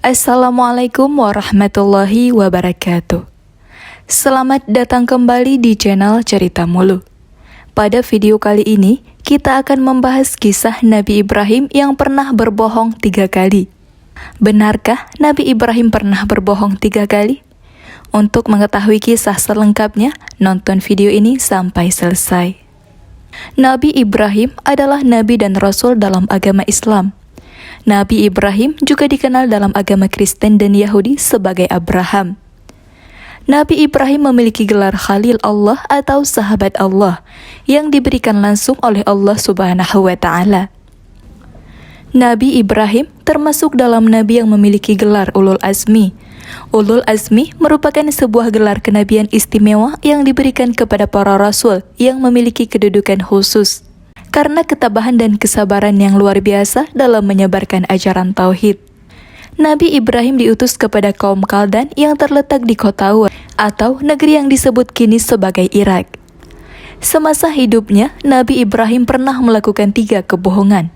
Assalamualaikum warahmatullahi wabarakatuh. Selamat datang kembali di channel Cerita Mulu. Pada video kali ini, kita akan membahas kisah Nabi Ibrahim yang pernah berbohong 3 kali. Benarkah Nabi Ibrahim pernah berbohong 3 kali? Untuk mengetahui kisah selengkapnya, nonton video ini sampai selesai. Nabi Ibrahim adalah Nabi dan Rasul dalam agama Islam. Nabi Ibrahim juga dikenal dalam agama Kristen dan Yahudi sebagai Abraham. Nabi Ibrahim memiliki gelar Khalil Allah atau sahabat Allah yang diberikan langsung oleh Allah Subhanahu wa Ta'ala. Nabi Ibrahim termasuk dalam nabi yang memiliki gelar Ulul Azmi. Ulul Azmi merupakan sebuah gelar kenabian istimewa yang diberikan kepada para rasul yang memiliki kedudukan khusus karena ketabahan dan kesabaran yang luar biasa dalam menyebarkan ajaran tauhid. Nabi Ibrahim diutus kepada kaum Kaldan yang terletak di kota Ur atau negeri yang disebut kini sebagai Irak. Semasa hidupnya, Nabi Ibrahim pernah melakukan 3 kebohongan.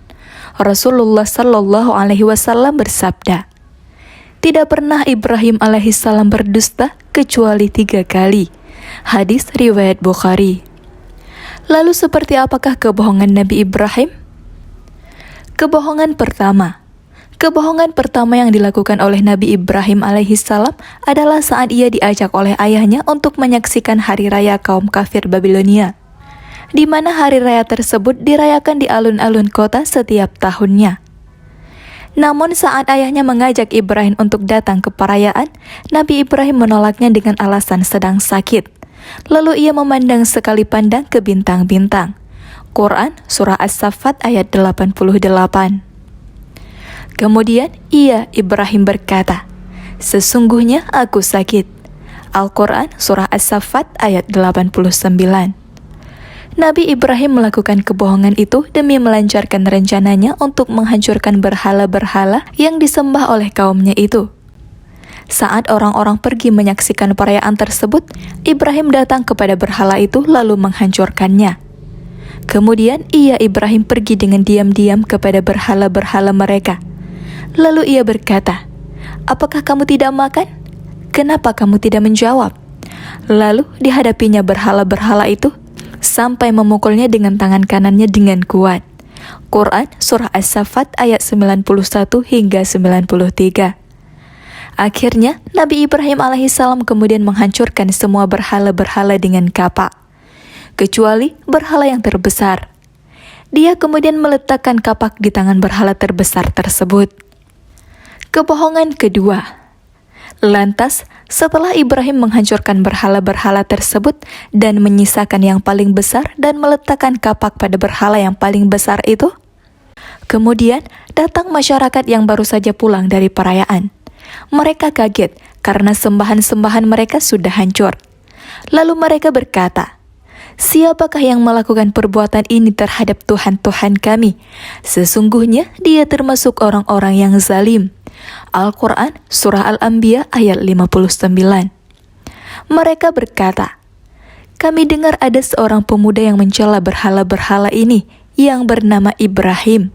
Rasulullah Shallallahu Alaihi Wasallam bersabda, "Tidak pernah Ibrahim alaihissalam berdusta kecuali 3 kali." Hadis riwayat Bukhari. Lalu seperti apakah kebohongan Nabi Ibrahim? Kebohongan pertama yang dilakukan oleh Nabi Ibrahim alaihissalam adalah saat ia diajak oleh ayahnya untuk menyaksikan hari raya kaum kafir Babilonia, di mana hari raya tersebut dirayakan di alun-alun kota setiap tahunnya. Namun saat ayahnya mengajak Ibrahim untuk datang ke perayaan, Nabi Ibrahim menolaknya dengan alasan sedang sakit. Lalu ia memandang sekali pandang ke bintang-bintang. Quran Surah As-Saffat ayat 88. Kemudian Ibrahim berkata, "Sesungguhnya aku sakit." Al-Quran Surah As-Saffat ayat 89. Nabi Ibrahim melakukan kebohongan itu demi melancarkan rencananya untuk menghancurkan berhala-berhala yang disembah oleh kaumnya itu. Saat orang-orang pergi menyaksikan perayaan tersebut, Ibrahim datang kepada berhala itu lalu menghancurkannya. Kemudian Ibrahim pergi dengan diam-diam kepada berhala-berhala mereka. Lalu ia berkata, "Apakah kamu tidak makan? Kenapa kamu tidak menjawab?" Lalu dihadapinya berhala-berhala itu sampai memukulnya dengan tangan kanannya dengan kuat. Quran Surah As-Saffat ayat 91 hingga 93. Akhirnya, Nabi Ibrahim alaihissalam kemudian menghancurkan semua berhala-berhala dengan kapak, kecuali berhala yang terbesar. Dia kemudian meletakkan kapak di tangan berhala terbesar tersebut. Kebohongan kedua. Lantas, setelah Ibrahim menghancurkan berhala-berhala tersebut dan menyisakan yang paling besar dan meletakkan kapak pada berhala yang paling besar itu, kemudian datang masyarakat yang baru saja pulang dari perayaan. Mereka kaget karena sembahan-sembahan mereka sudah hancur. Lalu mereka berkata, "Siapakah yang melakukan perbuatan ini terhadap Tuhan-Tuhan kami? Sesungguhnya dia termasuk orang-orang yang zalim." Al-Quran Surah Al-Anbiya ayat 59. Mereka berkata, "Kami dengar ada seorang pemuda yang mencela berhala-berhala ini yang bernama Ibrahim."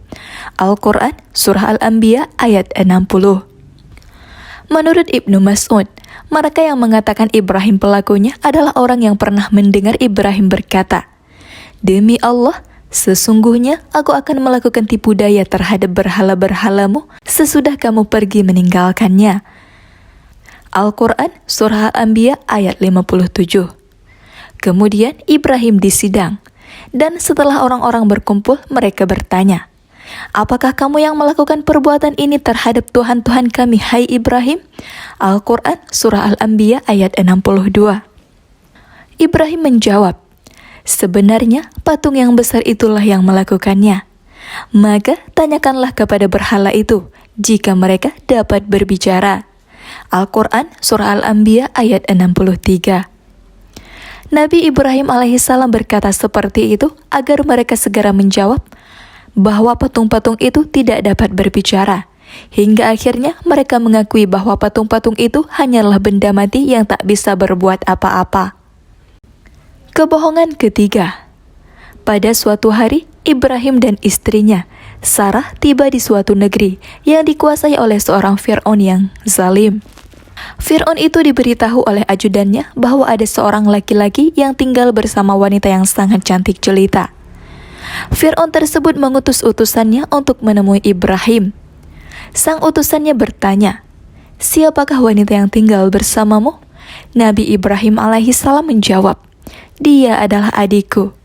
Al-Quran Surah Al-Anbiya ayat 60. Menurut Ibnu Mas'ud, mereka yang mengatakan Ibrahim pelakunya adalah orang yang pernah mendengar Ibrahim berkata, "Demi Allah, sesungguhnya aku akan melakukan tipu daya terhadap berhala-berhalamu sesudah kamu pergi meninggalkannya." Al-Quran Surah Al-Anbiya ayat 57. Kemudian Ibrahim disidang, dan setelah orang-orang berkumpul, mereka bertanya, "Apakah kamu yang melakukan perbuatan ini terhadap Tuhan-Tuhan kami, hai Ibrahim?" Al-Quran Surah Al-Anbiya ayat 62. Ibrahim menjawab, "Sebenarnya patung yang besar itulah yang melakukannya. Maka tanyakanlah kepada berhala itu, jika mereka dapat berbicara." Al-Quran Surah Al-Anbiya ayat 63. Nabi Ibrahim alaihissalam berkata seperti itu agar mereka segera menjawab bahwa patung-patung itu tidak dapat berbicara. Hingga akhirnya mereka mengakui bahwa patung-patung itu hanyalah benda mati yang tak bisa berbuat apa-apa. Kebohongan ketiga. Pada suatu hari, Ibrahim dan istrinya Sarah tiba di suatu negeri yang dikuasai oleh seorang Fir'aun yang zalim. Fir'aun itu diberitahu oleh ajudannya bahwa ada seorang laki-laki yang tinggal bersama wanita yang sangat cantik jelita. Fir'aun tersebut mengutus utusannya untuk menemui Ibrahim. Sang utusannya bertanya, "Siapakah wanita yang tinggal bersamamu?" Nabi Ibrahim alaihissalam menjawab, "Dia adalah adikku."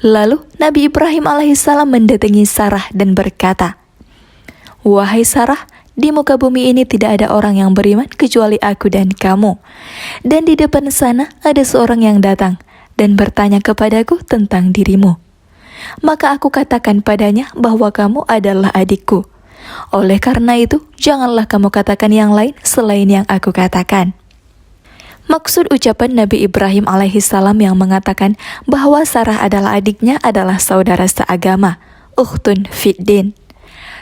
Lalu Nabi Ibrahim alaihissalam mendatangi Sarah dan berkata, "Wahai Sarah, di muka bumi ini tidak ada orang yang beriman kecuali aku dan kamu. Dan di depan sana ada seorang yang datang dan bertanya kepadaku tentang dirimu. Maka aku katakan padanya bahwa kamu adalah adikku. Oleh karena itu, janganlah kamu katakan yang lain selain yang aku katakan." Maksud ucapan Nabi Ibrahim alaihissalam yang mengatakan bahwa Sarah adalah adiknya adalah saudara seagama, ukhtun fiddin.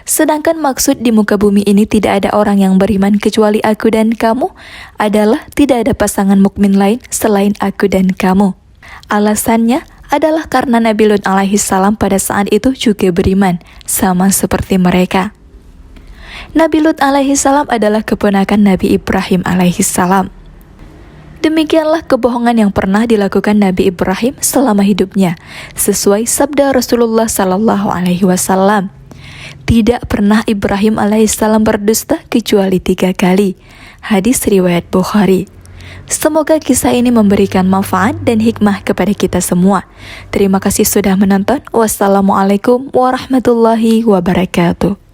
Sedangkan maksud di muka bumi ini tidak ada orang yang beriman kecuali aku dan kamu adalah tidak ada pasangan mukmin lain selain aku dan kamu. Alasannya adalah karena Nabi Lut alaihissalam pada saat itu juga beriman, sama seperti mereka. Nabi Lut alaihissalam adalah keponakan Nabi Ibrahim alaihissalam. Demikianlah kebohongan yang pernah dilakukan Nabi Ibrahim selama hidupnya, sesuai sabda Rasulullah Sallallahu Alaihi Wasallam. Tidak pernah Ibrahim alaihissalam berdusta kecuali 3 kali. Hadis riwayat Bukhari. Semoga kisah ini memberikan manfaat dan hikmah kepada kita semua. Terima kasih sudah menonton. Wassalamualaikum warahmatullahi wabarakatuh.